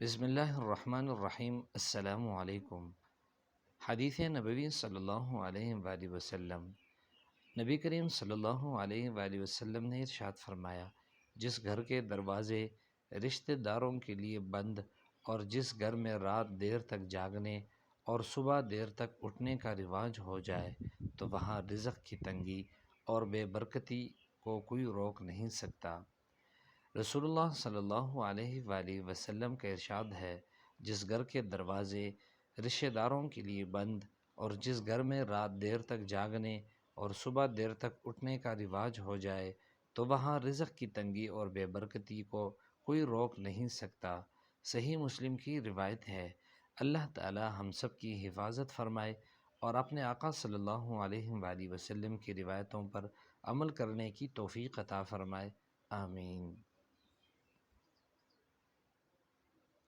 بسم اللہ الرحمن الرحیم۔ السلام علیکم۔ حدیث نبوی صلی اللہ علیہ وآلہ وسلم، نبی کریم صلی اللہ علیہ وآلہ وسلم نے ارشاد فرمایا، جس گھر کے دروازے رشتہ داروں کے لیے بند اور جس گھر میں رات دیر تک جاگنے اور صبح دیر تک اٹھنے کا رواج ہو جائے تو وہاں رزق کی تنگی اور بے برکتی کو کوئی روک نہیں سکتا۔ رسول اللہ صلی اللہ علیہ وآلہ وسلم کا ارشاد ہے، جس گھر کے دروازے رشتہ داروں کے لیے بند اور جس گھر میں رات دیر تک جاگنے اور صبح دیر تک اٹھنے کا رواج ہو جائے تو وہاں رزق کی تنگی اور بے برکتی کو کوئی روک نہیں سکتا۔ صحیح مسلم کی روایت ہے۔ اللہ تعالی ہم سب کی حفاظت فرمائے اور اپنے آقا صلی اللہ علیہ وآلہ وسلم کی روایتوں پر عمل کرنے کی توفیق عطا فرمائے۔ آمین۔